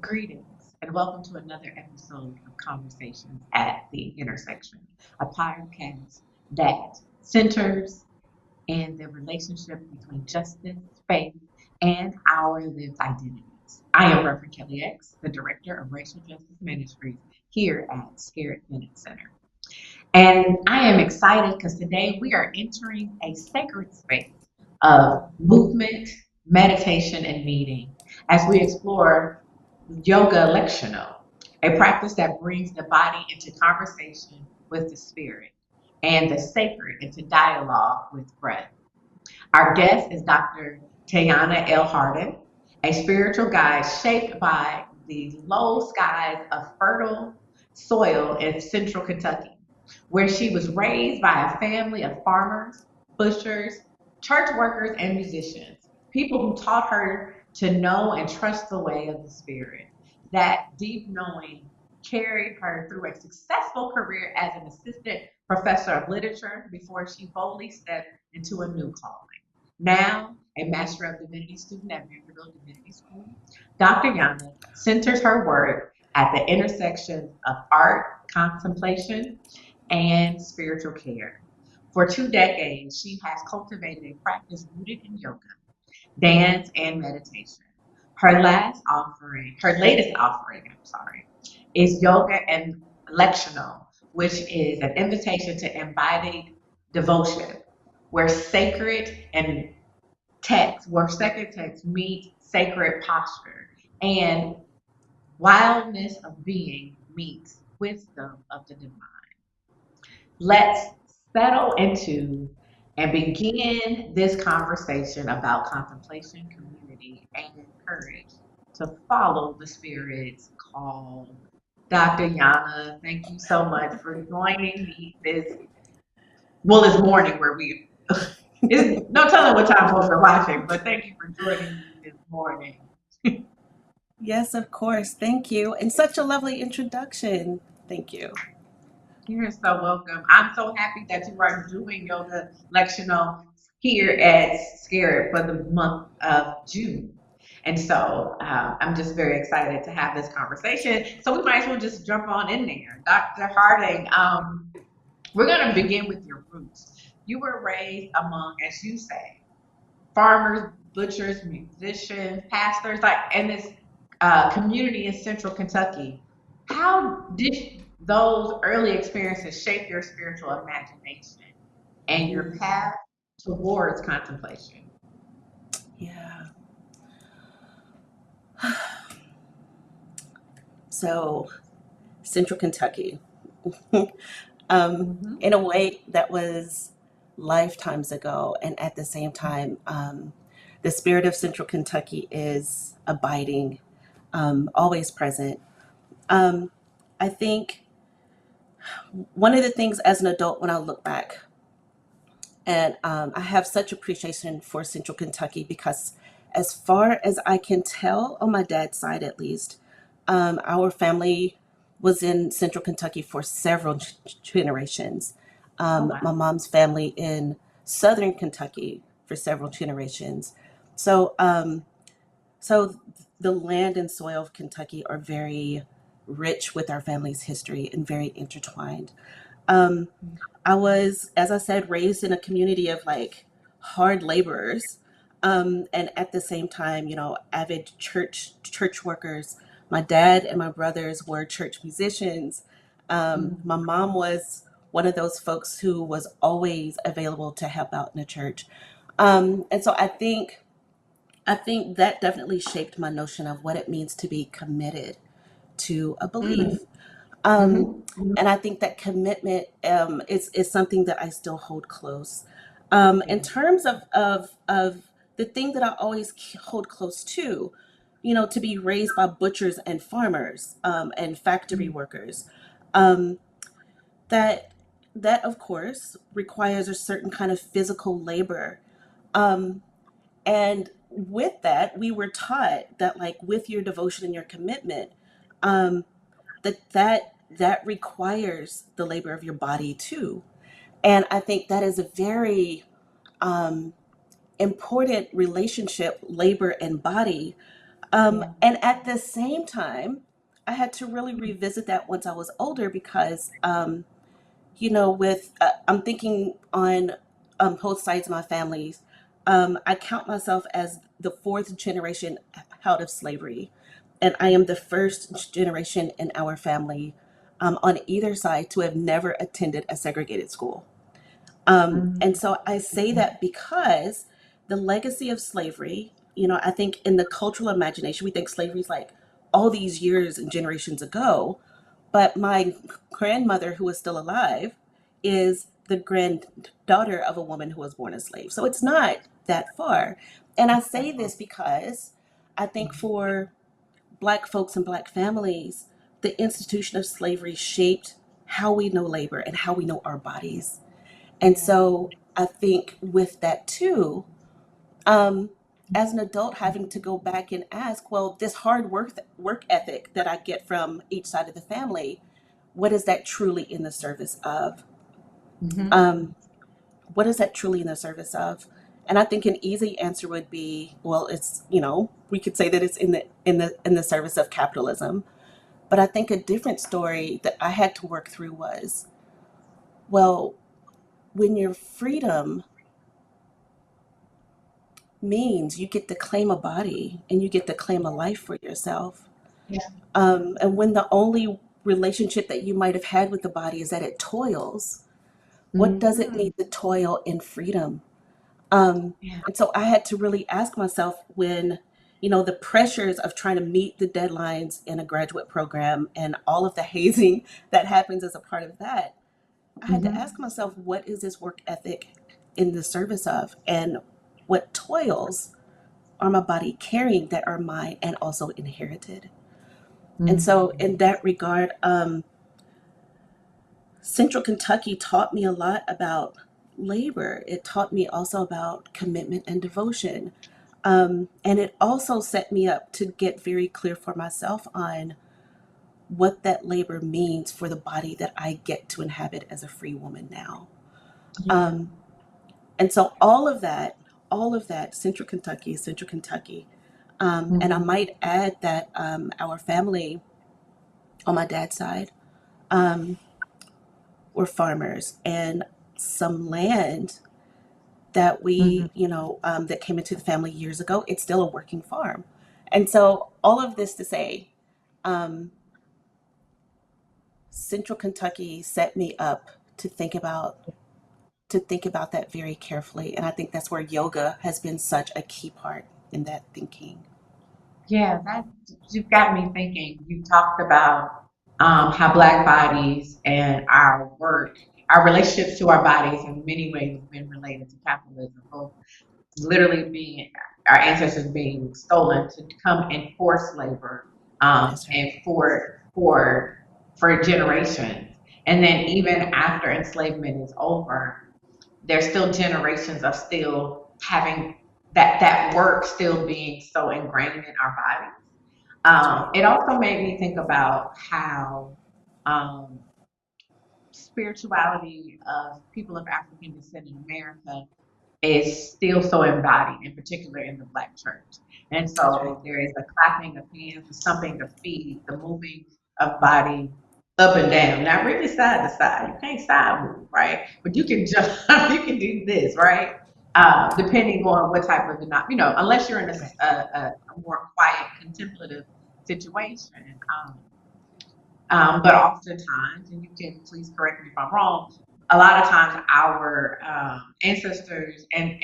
Greetings and welcome to another episode of Conversations at the Intersection, a podcast that centers in the relationship between justice, faith, and our lived identities. I am Reverend Kelli X, the Director of Racial Justice Ministries here at Scarrett Bennett Center. And I am excited because today we are entering a sacred space of movement, meditation, and meeting as we explore Yoga Letcio, a practice that brings the body into conversation with the spirit and the sacred into dialogue with breath. Our guest is Dr. Tayana L. Hardin, a spiritual guide shaped by the low skies of fertile soil in central Kentucky, where she was raised by a family of farmers, butchers, church workers, and musicians, people who taught her to know and trust the way of the spirit. That deep knowing carried her through a successful career as an assistant professor of literature before she boldly stepped into a new calling. Now, a Master of Divinity student at Vanderbilt Divinity School, Dr. Yana centers her work at the intersection of art, contemplation, and spiritual care. For 2 decades, she has cultivated a practice rooted in yoga, dance, and meditation. Her latest offering, is Yoga and Lectional, which is an invitation to embodied devotion, where sacred text meet sacred posture, and wildness of being meets wisdom of the divine. Let's settle into and begin this conversation about contemplation, community, and courage to follow the Spirit's call. Dr. Yana, thank you so much for joining me this morning where it's no telling what time folks are watching, but thank you for joining me this morning. Yes, of course. Thank you. And such a lovely introduction. Thank you. You're so welcome. I'm so happy that you are doing yoga lectional here at Scarrett for the month of June. And so I'm just very excited to have this conversation. So we might as well just jump on in there. Dr. Harding, we're going to begin with your roots. You were raised among, as you say, farmers, butchers, musicians, pastors, like in this community in central Kentucky. How did those early experiences shape your spiritual imagination and your Mm, path towards contemplation? yeah. So, Central Kentucky. Hmm. In a way that was lifetimes ago. And at the same time, the spirit of Central Kentucky is abiding, always present. Um, I think one of the things as an adult, when I look back, and I have such appreciation for Central Kentucky because, as far as I can tell, on my dad's side at least, our family was in Central Kentucky for several generations. Oh, My wow. mom's family in Southern Kentucky for several generations. So, so the land and soil of Kentucky are very rich with our family's history and very intertwined. Um, I was, as I said, raised in a community of like hard laborers, and at the same time, avid church workers. My dad and my brothers were church musicians. My Mhm. mom was one of those folks who was always available to help out in the church, and so I think that definitely shaped my notion of what it means to be committed to a Mhm. belief. Mhm. Um, and I think that commitment is something that I still hold close. In Yeah. terms of the thing that I always hold close to be raised by butchers and farmers and factory Mhm. workers, um, that that of course requires a certain kind of physical labor. Um, and with that, we were taught that like with your devotion and your commitment, um, that requires the labor of your body too. And I think that is a very um, important relationship, labor and body, Yeah. And at the same time, I had to really revisit that once I was older because, with I'm thinking on both sides of my families. I count myself as the fourth generation out of slavery, and I am the first generation in our family on either side to have never attended a segregated school. And Mm, so I say that because the legacy of slavery, I think in the cultural imagination, we think slavery is like all these years and generations ago. But my grandmother, who is still alive, is the granddaughter of a woman who was born a slave. So it's not that far. And I say this because I think for Black folks and Black families, the institution of slavery shaped how we know labor and how we know our bodies. And yeah. so I think with that too, um, as an adult, having to go back and ask, well, this hard work ethic that I get from each side of the family, what is that truly in the service of? Mm-hmm. Um, what is that truly in the service of? And I think an easy answer would be, well, it's we could say that it's in the service of capitalism. But I think a different story that I had to work through was, well, when your freedom means you get to claim a body and you get to claim a life for yourself. Yeah. And when the only relationship that you might have had with the body is that it toils, what does it Mm-hmm. need to toil in freedom? Um, Yeah. and so I had to really ask myself when, the pressures of trying to meet the deadlines in a graduate program and all of the hazing that happens as a part of that, I had to ask Mm-hmm. myself, what is this work ethic in the service of? And what toils are my body carrying that are mine and also inherited? And so, in Mm-hmm. that regard, Central Kentucky taught me a lot about labor. It taught me also about commitment and devotion. And it also set me up to get very clear for myself on what that labor means for the body that I get to inhabit as a free woman now. Yeah. Um, and so all of that, Central Kentucky. And I Mm-hmm. might add that our family on my dad's side um, were farmers, and some land that that came into the family years ago, it's still a working farm. And so all of this to say, um, Central Kentucky set me up to think about that very carefully. And I think that's where yoga has been such a key part in that thinking. Yeah, that you've got me thinking. You talked about how Black bodies and our work, our relationships to our bodies, in many ways have been related to capitalism, both literally being our ancestors being stolen to come and force labor, That's right. and for generations, and then even after enslavement is over, there's still generations of still having that work still being so ingrained in our bodies. That's right. It also made me think about how um, spirituality of people of African descent in America is still so embodied, in particular in the Black church. And That's right. so there is a clapping of hands, the stomping of feet, the moving of body up and down, not really side to side. You can't side move, right? But you can jump, you can do this, right? Depending on what type of, unless you're in Right. a more quiet, contemplative situation. But oftentimes, and you can please correct me if I'm wrong, a lot of times our ancestors and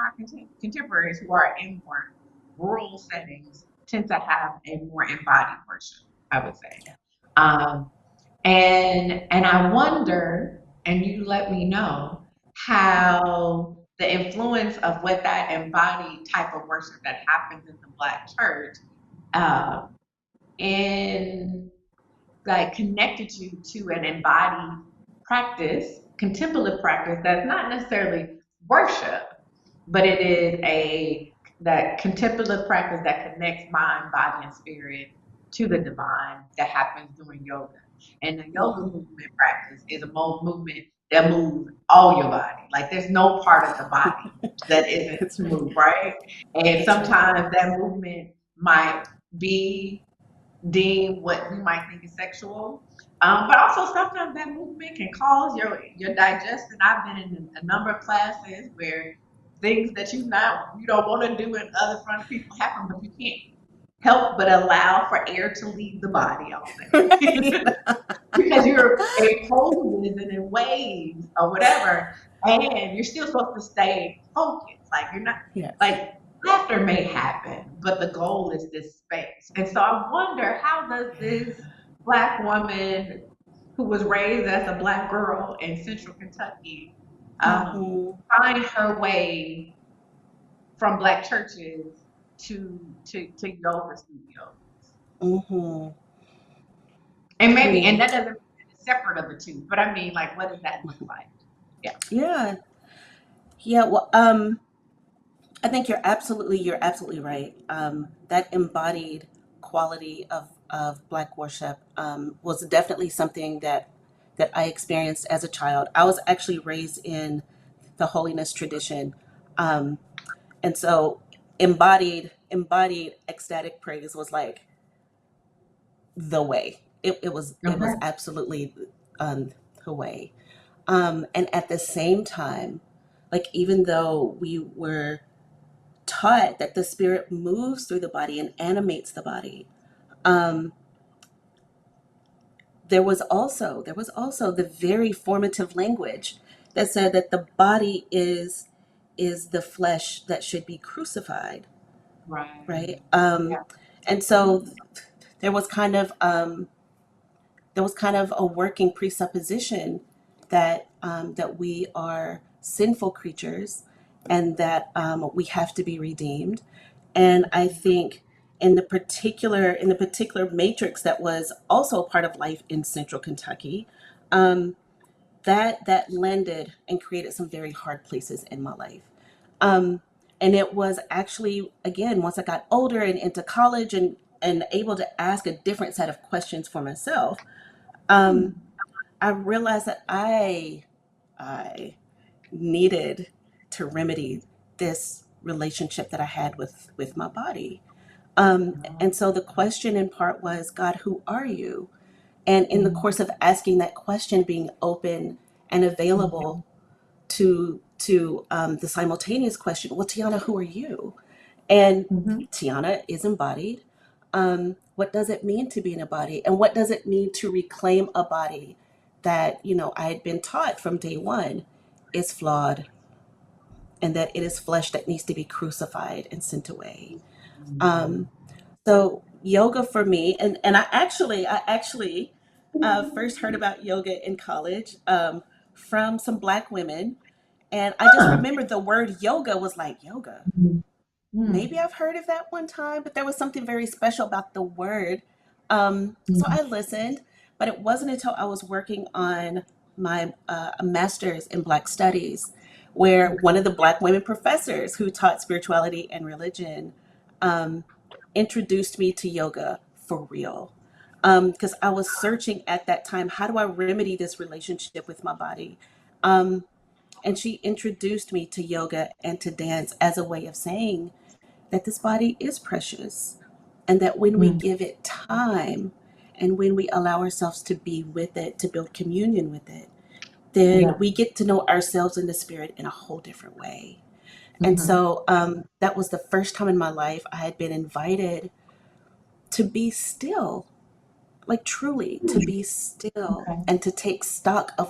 our contemporaries who are in more rural settings tend to have a more embodied worship, I would say. Yeah. Um, and I wonder, and you let me know how the influence of what that embodied type of worship that happens in the Black church uh, in like connected you to an embodied practice, contemplative practice that's not necessarily worship, but it is a that contemplative practice that connects mind, body, and spirit to the divine that happens during yoga. And the yoga Mhm. movement practice is a movement that moves all your body. Like there's no part of the body that isn't That's right. moved, right? And That's right. sometimes that movement might be deemed what we might think is sexual. But also sometimes that movement can cause your digestion. I've been in a number of classes where things that you don't want to do in other front people happen, but you can't help but allow for air to leave the body, I'll say. Right. Because you're in poses and in waves or whatever, and you're still supposed to stay focused. Like you're not Yes. like laughter may happen, but the goal is this space. And so I wonder, how does this black woman who was raised as a black girl in Central Kentucky Hmm. find her way from black churches to yoga studios? Hmm. And maybe, and Hmm. that doesn't mean it's separate of the two, but I mean, like, what does that look like? Yeah. Yeah. Yeah. Well, I think you're absolutely right. That embodied quality of Black worship was definitely something that I experienced as a child. I was actually raised in the holiness tradition, um, and so embodied ecstatic praise was like the way. It was Okay. absolutely um, the way. And at the same time, like even though we were taught that the spirit moves through the body and animates the body, um, there was also the very formative language that said that the body is the flesh that should be crucified, Right. right? Yeah. And so there was kind of a working presupposition that we are sinful creatures and that we have to be redeemed. And I think in the particular matrix that was also a part of life in Central Kentucky, um, that landed and created some very hard places in my life. Um, and it was actually, again, once I got older and into college and able to ask a different set of questions for myself, um, I realized that I needed to remedy this relationship that I had with my body. And so the question in part was, God, who are you? And in the course of asking that question, being open and available to the simultaneous question, well, Tiana, who are you? And Mm-hmm. Tiana is embodied. What does it mean to be in a body? And what does it mean to reclaim a body that, I had been taught from day one is flawed and that it is flesh that needs to be crucified and sent away. Um, so yoga for me, and I actually first heard about yoga in college from some Black women, and I just Huh. remember the word yoga was like yoga. Maybe Mm. I've heard of that one time, but there was something very special about the word. So Mm. I listened, but it wasn't until I was working on my master's in Black Studies, where one of the Black women professors who taught spirituality and religion um, introduced me to yoga for real. Because I was searching at that time, how do I remedy this relationship with my body? Um, and she introduced me to yoga and to dance as a way of saying that this body is precious and that when we Mm. give it time and when we allow ourselves to be with it, to build communion with it, then Yeah. we get to know ourselves in the spirit in a whole different way. And Mm-hmm. so that was the first time in my life I had been invited to be still, like truly to be still Okay. and to take stock um,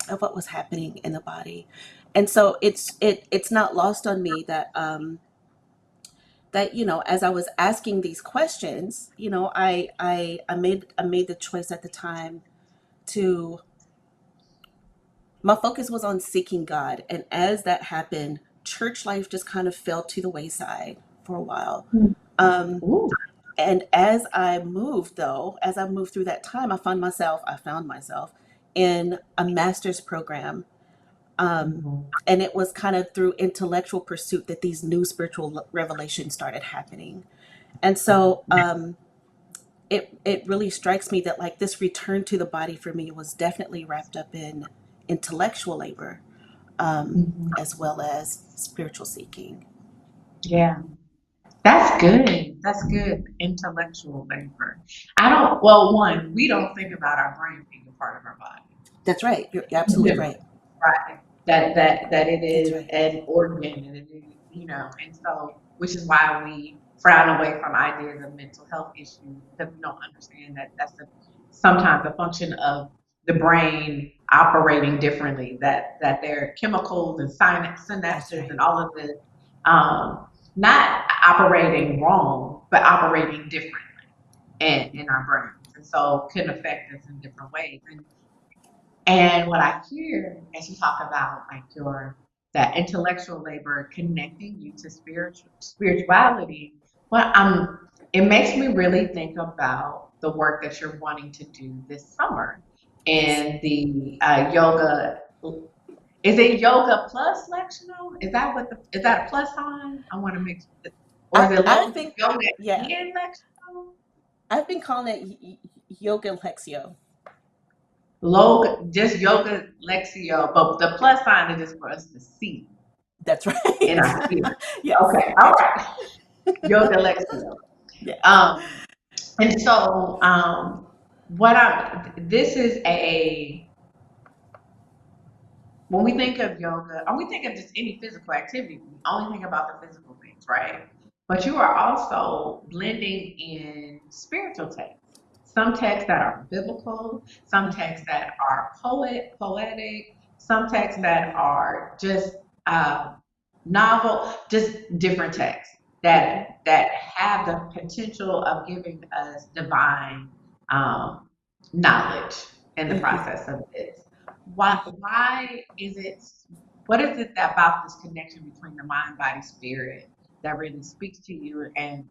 of what was happening in the body. And so it's not lost on me that as I was asking these questions, I made the choice at the time to my focus was on seeking God, and as that happened, church life just kind of fell to the wayside for a while. Mm. Um, Ooh. and as I moved through that time, I found myself in a master's program. Mm-hmm. And it was kind of through intellectual pursuit that these new spiritual revelations started happening. And so it really strikes me that like this return to the body for me was definitely wrapped up in intellectual labor, Mm-hmm. as well as spiritual seeking. Yeah. That's good. That's good. Intellectual labor. I don't, well, one, we don't think about our brain being a part of our body. That's right. You're We absolutely do. right. Right. That it That's is right. an organ and it is, and so which is why we frown away from ideas of mental health issues because we don't understand that that's sometimes a function of the brain operating differently, that there are chemicals and That's synapses right. and all of this not operating wrong, but operating differently in our brains. And so can affect us in different ways. And what I hear as you talk about like your that intellectual labor connecting you to spirituality, well, it makes me really think about the work that you're wanting to do this summer Yes. and the yoga. Is it yoga plus lectional? Is that a plus sign? I want to make sure, or is it I've been, yoga yeah, and lectional? I've been calling it Yoga Letcio. Just yoga Lexio, but the plus sign is just for us to see That's in right. our spirit. Yes, Okay, all that's right. right. Yoga Lexio. Yes. Um, and so what I this is a when we think of yoga, or we think of just any physical activity, we only think about the physical things, right? But you are also blending in spiritual texts. Some texts that are biblical, some texts that are poetic, some texts that are just uh, novel, just different texts Hmm. that have the potential of giving us divine um, knowledge in the Hmm. process of this. Why is it? What is it about this connection between the mind, body, spirit that really speaks to you, and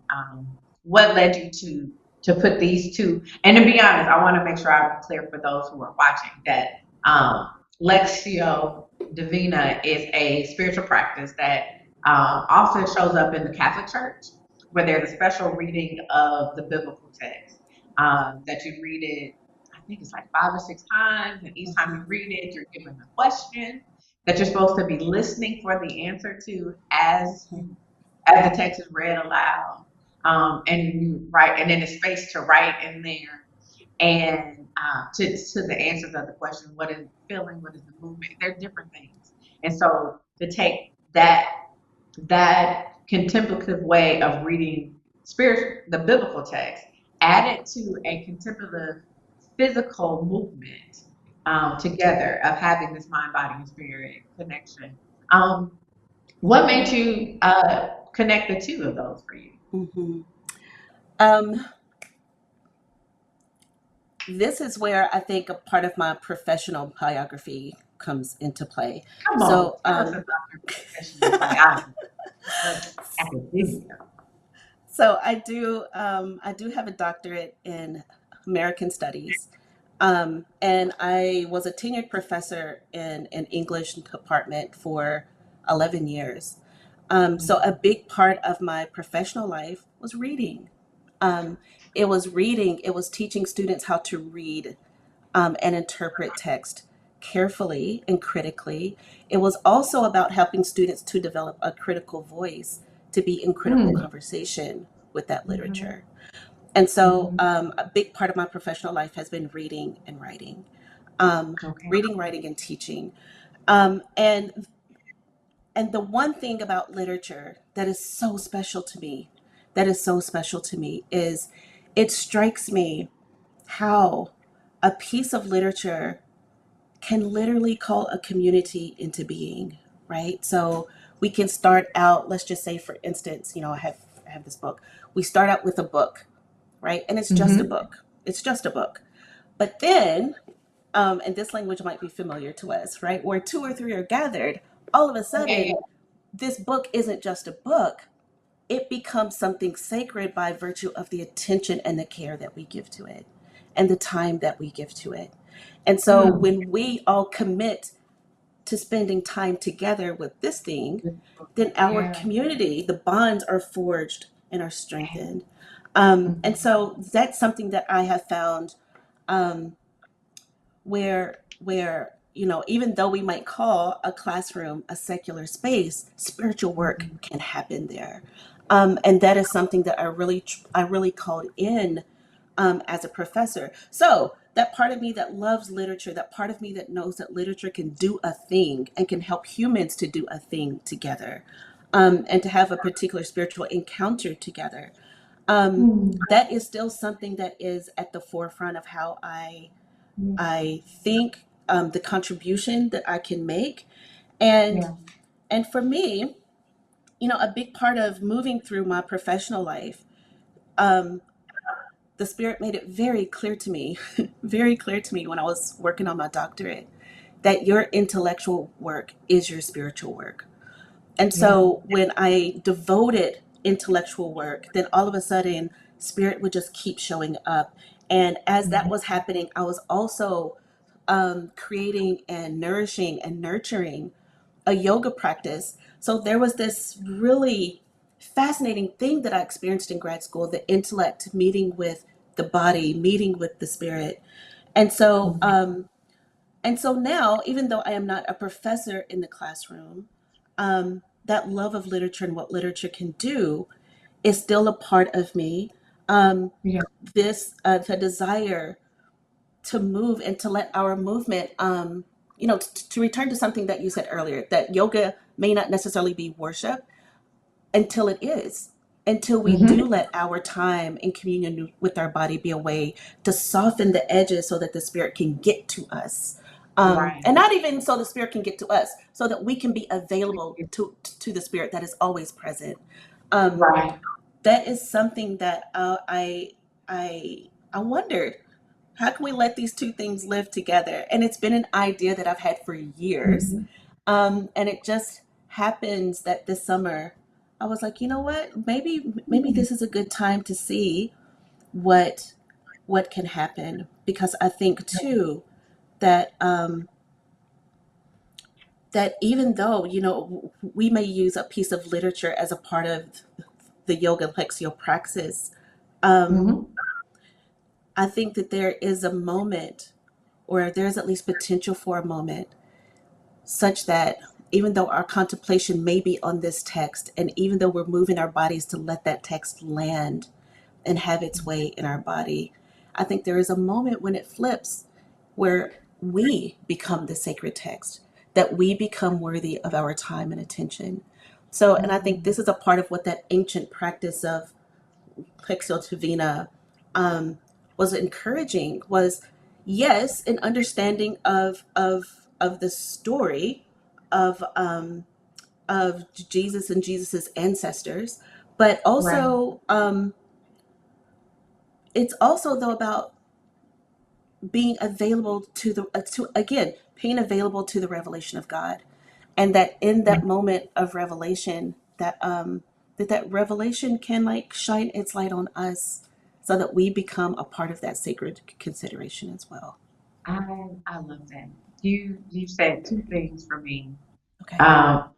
what led you to put these two? And to be honest, I want to make sure I'm clear for those who are watching that um, Lectio Divina is a spiritual practice that often shows up in the Catholic Church, where there's a special reading of the biblical text that you read it. I think it's like 5 or 6 times, and each time you read it, you're given a question that you're supposed to be listening for the answer to as the text is read aloud, and you write, and then the space to write in there, and to the answers of the question, what is the feeling, what is the movement? They're different things, and so to take that contemplative way of reading the biblical text, added to a contemplative physical movement together of having this mind, body, and spirit connection. Um, what made you connect the two of those for you? Hmm. Um, this is where I think a part of my professional biography comes into play. Come on, So, tell us about your professional biography, academia. so I do have a doctorate in American Studies, and I was a tenured professor in an English department for 11 years. So a big part of my professional life was reading. Um, it was reading. It was teaching students how to read and interpret text carefully and critically. It was also about helping students to develop a critical voice to be in critical Mm, conversation with that mhm, literature. And so, mhm. a big part of my professional life has been reading and writing, Okay. reading, writing, and teaching. And the one thing about literature that is so special to me, that is so special to me, is it strikes me how a piece of literature can literally call a community into being, right? So we can start out, let's just say, for instance, I have this book. We start out with a book, right? And it's just a Mhm. book. It's just a book. But then, and this language might be familiar to us, right? Where two or three are gathered, all of a Yeah, yeah. sudden, this book isn't just a book. It becomes something sacred by virtue of the attention and the care that we give to it and the time that we give to it. And so Mm. when we all commit to spending time together with this thing, then our Yeah. community, the bonds are forged and are strengthened. And Mhm. so that's something that I have found, where even though we might call a classroom a secular space, spiritual work Mhm. can happen there. And that is something that I really called in as a professor. So that part of me that loves literature, that part of me that knows that literature can do a thing and can help humans to do a thing together, and to have a particular spiritual encounter together. Mm. That is still something that is at the forefront of how Yeah. I think, the contribution that I can make. And Yeah. and for me, a big part of moving through my professional life, um, the spirit made it very clear to me, very clear to me when I was working on my doctorate, that your intellectual work is your spiritual work. And Yeah. so when I devoted intellectual work, then all of a sudden spirit would just keep showing up. And as that Mhm. was happening, I was also creating and nourishing and nurturing a yoga practice. So there was this really fascinating thing that I experienced in grad school, the intellect meeting with the body, meeting with the spirit. And so Mhm. um, and so now, even though I am not a professor in the classroom, that love of literature and what literature can do is still a part of me. Um, Yeah. this the desire to move and to let our movement, to return to something that you said earlier, that yoga may not necessarily be worship until it is, until we do Mhm. let our time in communion with our body be a way to soften the edges so that the spirit can get to us. Right. And not even so the spirit can get to us, so that we can be available to the spirit that is always present. Um, Right. that is something that I wondered, how can we let these two things live together? And it's been an idea that I've had for years. Mhm. And it just happens that this summer I was like, you know what? Maybe this is a good time to see what what can happen, because I think too that that even though we may use a piece of literature as a part of the Yoga Letcio praxis, um, Mhm. I think that there is a moment, or there's at least potential for a moment, such that even though our contemplation may be on this text, and even though we're moving our bodies to let that text land and have its way in our body, I think there is a moment when it flips, where we become the sacred text, that we become worthy of our time and attention. So, and I think Mhm. this is a part of what that ancient practice of Plexo Divina was encouraging, was, yes, an understanding of the story of Jesus and Jesus's ancestors, but Right. also it's also though about being available to the to again being available to the revelation of God, and that in Yeah. that moment of revelation, that revelation can like shine its light on us, so that we become a part of that sacred consideration as well. I love that. You said two things for me, Okay.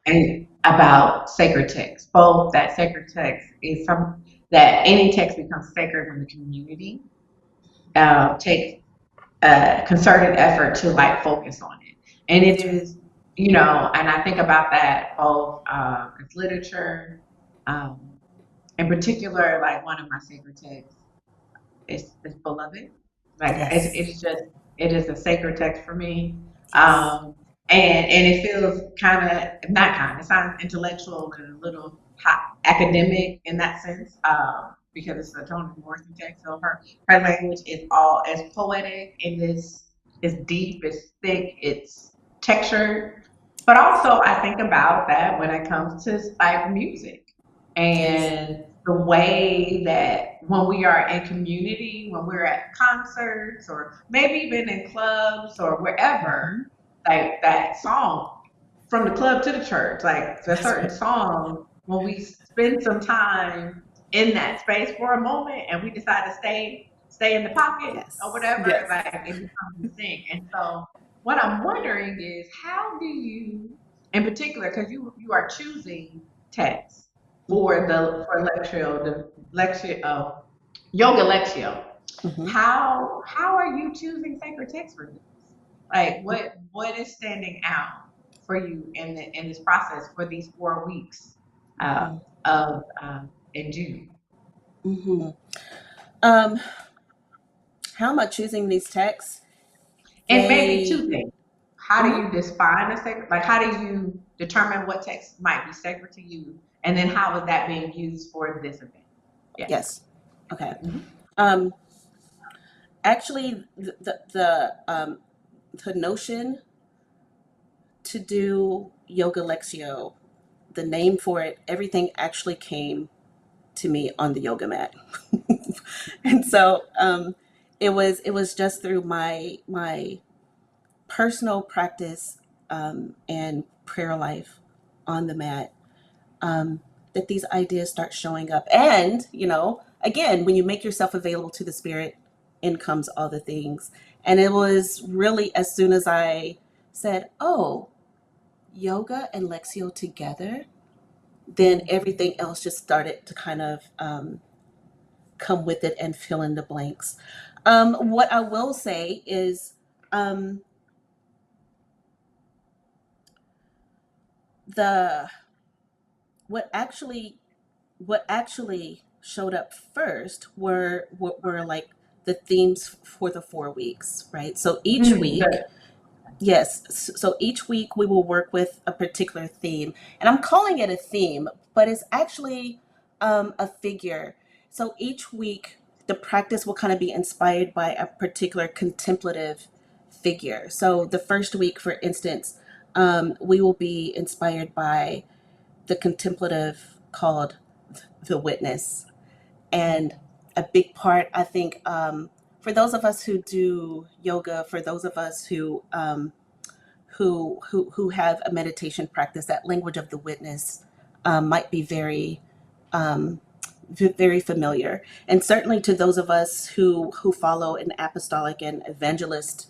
and about sacred text. Both that sacred text is some that any text becomes sacred when the community takes a concerted effort to like focus on it. And it That's right. is, and I think about that both as literature, um, in particular, like one of my sacred texts is beloved. Like Yes. it's just it is a sacred text for me. Yes. And it feels kind of not kind. It sounds intellectual and a little hot, academic in that sense, because it's a Toni Morrison text. So her language is all as poetic and it's deep, it's thick, it's textured. But also, I think about that when it comes to like music Yes. and the way that when we are in community, when we're at concerts or maybe even in clubs or wherever, Mhm. like that song from the club to the church, like the That's certain right. song, when we spend some time in that space for a moment and we decide to stay in the pocket or Yes. whatever, Yes. like it becomes a thing. And so what I'm wondering is how do you, in particular, because you are choosing text for Hmm. the lectio, yoga lectio. Hmm. How are you choosing sacred text for this? Like what is standing out for you in this process for these 4 weeks uh, Hmm. of in June? Hmm. Um, how am I choosing these texts? And maybe They, two things. How do mhm, you define a sacred? Like, how do you determine what text might be sacred to you? And then how is that being used for this event? Yes. yes. Okay. Mhm. Um, actually, the notion to do Yoga Letio, the name for it, everything actually came to me on the yoga mat. And so it was just through my personal practice and prayer life on the mat um, that these ideas start showing up. And, again, when you make yourself available to the spirit, in comes all the things. And it was really as soon as I said, oh, yoga and Lexio together, then everything else just started to kind of come with it and fill in the blanks. What I will say is um, the what actually what actually showed up first were like the themes for the 4 weeks, right? So each week, Good. yes, so each week we will work with a particular theme, and I'm calling it a theme, but it's actually a figure. So each week the practice will kind of be inspired by a particular contemplative figure. So the first week, for instance, we will be inspired by the contemplative called the witness. And a big part, I think, for those of us who do yoga, for those of us who have a meditation practice, that language of the witness might be um, very familiar. And certainly to those of us who follow an apostolic and evangelist,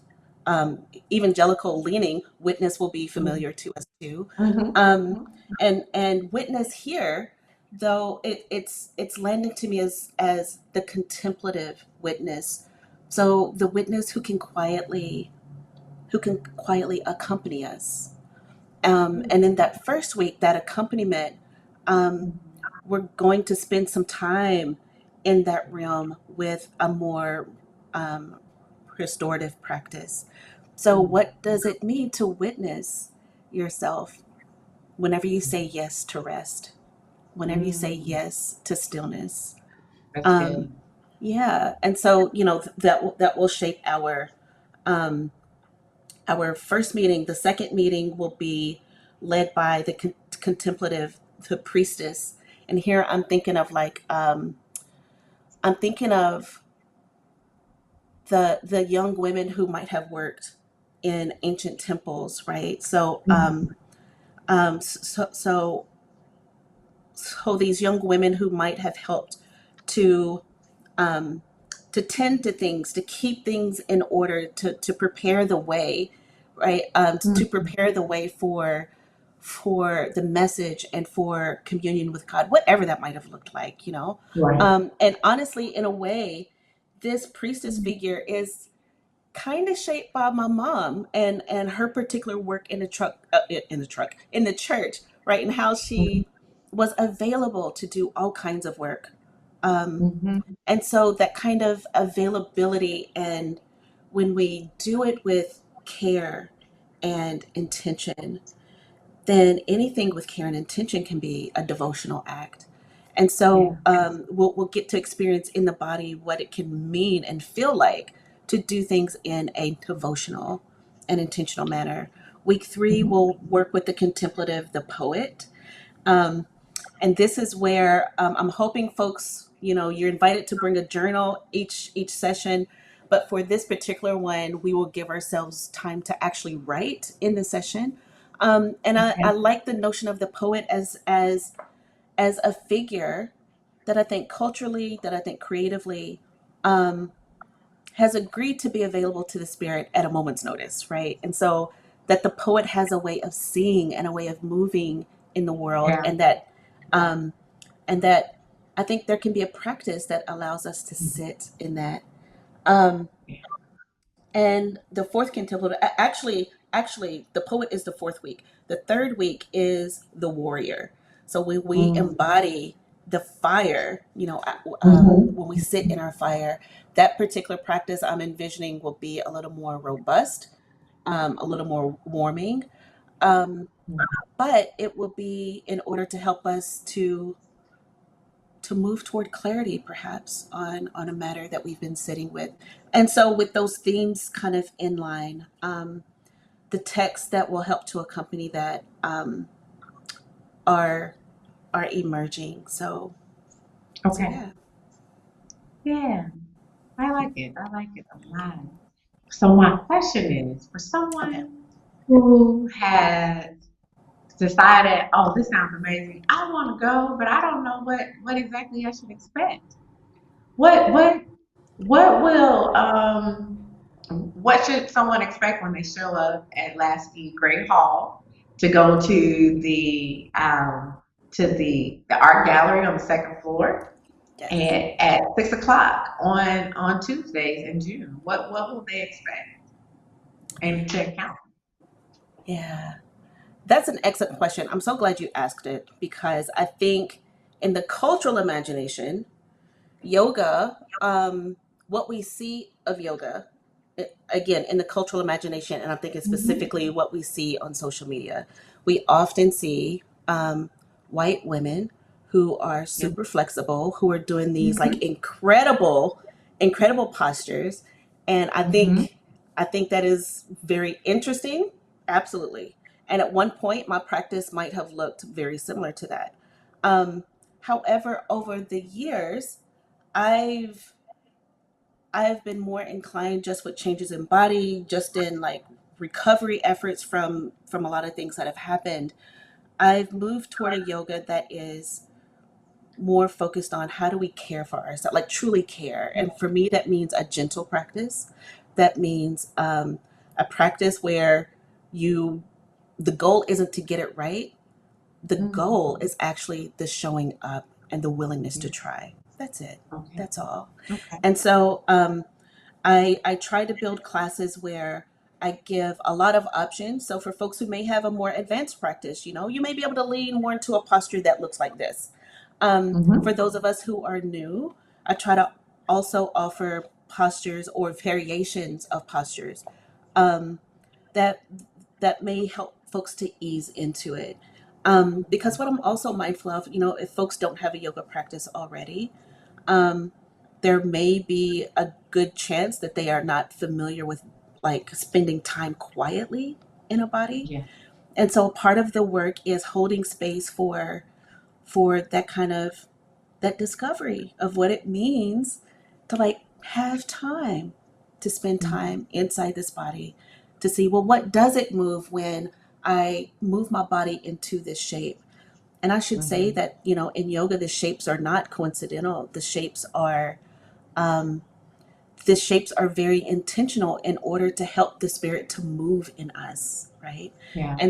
evangelical leaning, witness will be familiar to us too. Um, Mm-hmm. and witness here, though it's landing to me as the contemplative witness. So the witness who can quietly accompany us. And in that first week, that accompaniment, um, we're going to spend some time in that realm with a more um, restorative practice. So, what does it mean to witness yourself whenever you say yes to rest, whenever you say Mm, yes to stillness? that's Um, good. yeah, and so that will shape um, our first meeting. The second meeting will be led by the contemplative, the priestess. And here I'm thinking of the young women who might have worked in ancient temples, right? So these young women who might have helped to um, to tend to things, to keep things in order, to prepare the way, right? To Mm, prepare the way for the message and for communion with God, whatever that might have looked like. right. And honestly, in a way, this priestess figure is kind of shaped by my mom and her particular work in the church, right? And how she was available to do all kinds of work. Um, Mm-hmm. and so that kind of availability, and when we do it with care and intention, then anything with care and intention can be a devotional act. And Yeah. so we'll get to experience in the body what it can mean and feel like to do things in a devotional and intentional manner. Week three, Mm-hmm. we'll work with the contemplative, the poet. Um, and this is where I'm hoping folks, you're invited to bring a journal each session. But for this particular one, we will give ourselves time to actually write in the session. And I Okay. like the notion of the poet as a figure that I think culturally, that I think creatively, um, has agreed to be available to the spirit at a moment's notice, right? And so that the poet has a way of seeing and a way of moving in the world, Yeah. um, and that I think there can be a practice that allows us to sit in that. Um, And the fourth contemplative, actually, the poet is the fourth week. The third week is the warrior. So when we Mm. embody the fire, Mhm. when we sit in our fire, that particular practice I'm envisioning will be a little more robust, a little more warming. Um, but it will be in order to help us to move toward clarity, perhaps on a matter that we've been sitting with. And so with those themes kind of in line, the texts that will help to accompany that, are are emerging. So Okay. yeah. Yeah, I like it. I like it a lot. So my question is, for Okay. someone who has decided, oh, this sounds amazing. I want to go, but I don't know what exactly I should expect. What what what will what should someone expect when they show up at Lasky Great Hall to go to the art gallery on the second floor Yes. and at 6 o'clock on Tuesdays in June? What will they expect and to encounter? Yeah. That's an excellent question. I'm so glad you asked it because I think in the cultural imagination, yoga, what we see of yoga, again, in the cultural imagination, and I'm thinking Mm-hmm. specifically what we see on social media, we often see white women who are Yeah. super flexible, who are doing these like Mm-hmm. incredible postures. And Mm-hmm. I think that is very interesting. Absolutely. And at one point, my practice might have looked very similar to that. Um, However, over the years, I've I've been more inclined just with changes in body, just in like recovery efforts from a lot of things that have happened. I've moved toward a yoga that is more focused on how do we care for ourselves, like truly care. And for me, that means a gentle practice. That means a practice where you the goal isn't to get it right. The goal Mm-hmm. is actually the showing up and the willingness to Yeah. try. That's it. Okay. That's all. Okay. And so I try to build classes where I give a lot of options. So for folks who may have a more advanced practice, you may be able to lean more into a posture that looks like this. For Mm-hmm. those of us who are new, I try to also offer postures or variations of postures, um, that that may help folks to ease into it. Because what I'm also mindful of, if folks don't have a yoga practice already, um, there may be a good chance that they are not familiar with like spending time quietly in a body. Yeah. And so part of the work is holding space for that kind of that discovery of what it means to like have time to spend Mm-hmm. time inside this body to see, well, what does it move when I move my body into this shape? And I should say Mm-hmm. that, in yoga, the shapes are not coincidental. Um, the shapes are very intentional in order to help the spirit to move in us, right? Yeah.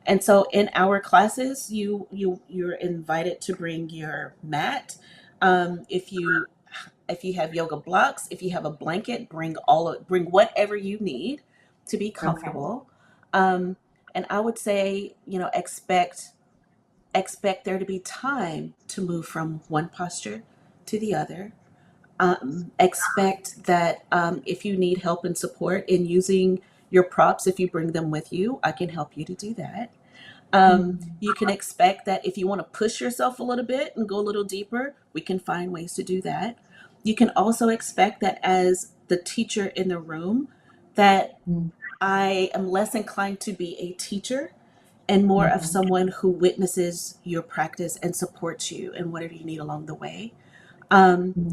And so, in our classes, you're invited to bring your mat. If you have yoga blocks, if you have a blanket, bring whatever you need to be Okay. comfortable. Um, and I would say, expect there to be time to move from one posture to the other. Expect that if you need help and support in using your props, if you bring them with you, I can help you to do that. Mm-hmm. You can expect that if you want to push yourself a little bit and go a little deeper, we can find ways to do that. You can also expect that as the teacher in the room, that I am less inclined to be a teacher and more of Mm-hmm. someone who witnesses your practice and supports you in whatever you need along the way.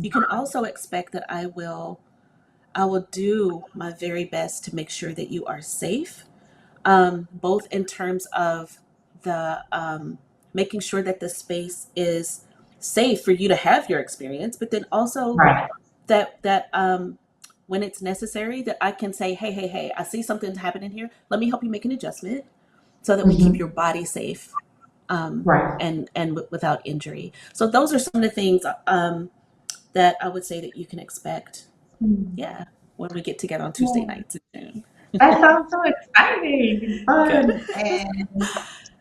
You can also expect that I will do my very best to make sure that you are safe, both in terms of the making sure that the space is safe for you to have your experience, but then also Right. that when it's necessary, that I can say, hey, I see something's happening here. Let me help you make an adjustment so that we keep Mm-hmm. your body safe, Right. and without injury. So those are some of the things that I would say that you can expect. Mm. Yeah. when we get together on Tuesday nights in June. That sounds so exciting and Good. fun and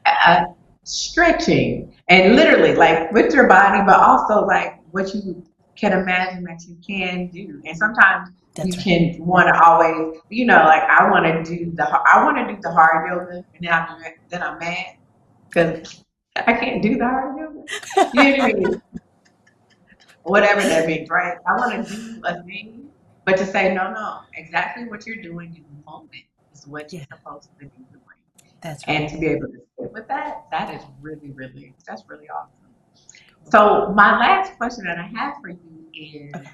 uh, stretching and literally like with your body, but also like what you can imagine that you can do. And sometimes you That's right. can want to always, like I want to do the hard yoga, and then I'm mad because I can't do the hard yoga. You know what I mean? Whatever that means, right? I want to do a thing, but to say no, no, exactly what you're doing in the moment is what you're Yeah, supposed to be doing. that's And right. to be able to sit with that, that's really awesome. So my last question that I have for you is, Okay.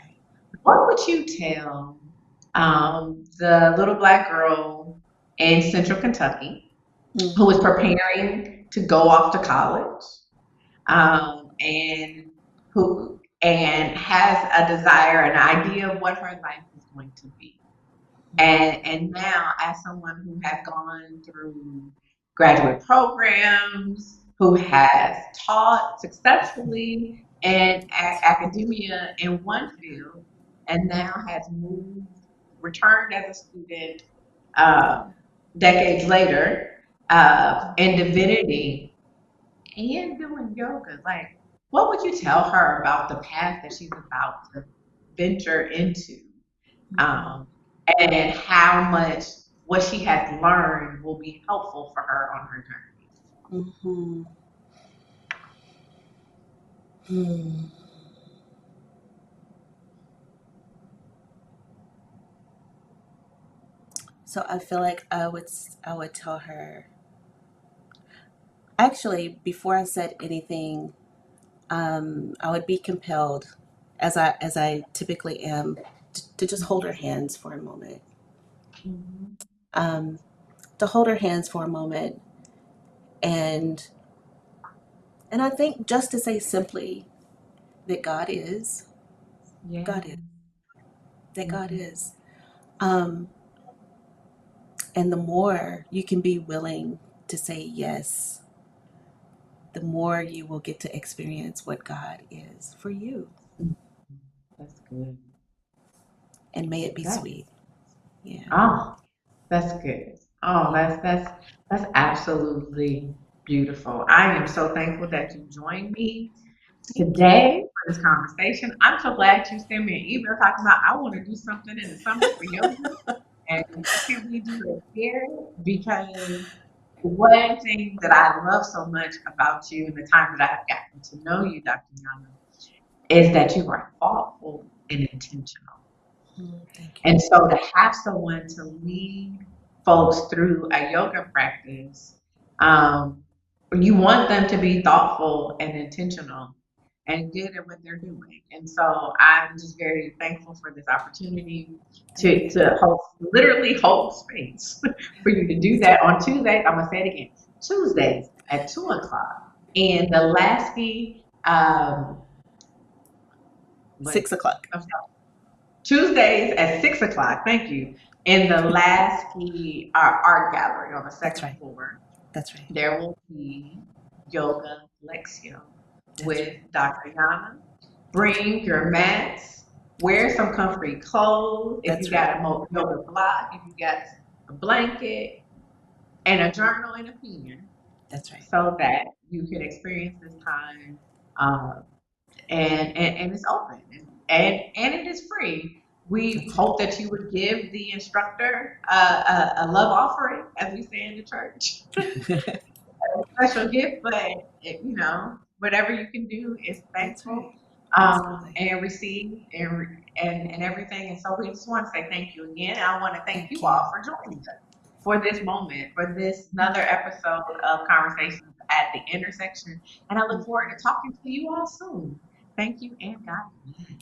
what would you tell the little black girl in Central Kentucky who was Mm-hmm. preparing to go off to college, and has a desire, an idea of what her life is going to be? And now, as someone who has gone through graduate programs, who has taught successfully in academia in one field, and now has returned as a student uh, decades later in divinity and doing yoga, like, what would you tell her about the path that she's about to venture into? Mm-hmm. um, and how much what she has learned will be helpful for her on her journey. Mm-hmm. Hmm. So I feel like I would tell her, actually, before I said anything, I would be compelled, as I typically am, to just hold her hands for a moment. Mhm. Um, to hold her hands for a moment, and I think just to say simply that Yeah. God is, that God Mhm. is. Um, and the more you can be willing to say yes, the more you will get to experience what God is for you. That's good. And may it be That sweet. Yeah. oh, that's good. Oh, Yeah. that's absolutely beautiful. I am so thankful that you joined me Thank you. today for this conversation. I'm so glad you sent me an email talking about I want to do something in the summer for yoga. And can we do it here? Because one thing that I love so much about you and the time that I have gotten to know you, Dr. Yana, is that you are thoughtful and intentional. Thank you. And so to have someone to lead folks through a yoga practice, um, you want them to be thoughtful and intentional and good at what they're doing. And so I'm just very thankful for this opportunity Thank you. to literally hold space for you to do that on Tuesdays. I'm gonna say it again, Tuesdays at 2 o'clock. And the Lasky, what is 6 o'clock. it? Tuesdays at 6 o'clock. Thank you. In the Lasky Art Gallery on the That's second right. floor, That's right. there will be Yoga Letio That's with right. Dr. Yana. That's right. Bring your mats. That's Wear right. some comfy clothes. If you That's right. got a yoga block, if you got a blanket and a journal and a pen, That's right. so that you can experience this time, uh, and it's open and it is free. We That's hope that you would give the instructor a love offering, as we say in the church, right. a special gift. But whatever you can do is That's thankful, right. Absolutely. and receive and everything. And so we just want to say thank you again. And I want to thank you Thank you. all for joining us for this moment, for this another episode of Conversations at the Intersection. And I look forward to talking to you all soon. Thank you and God bless.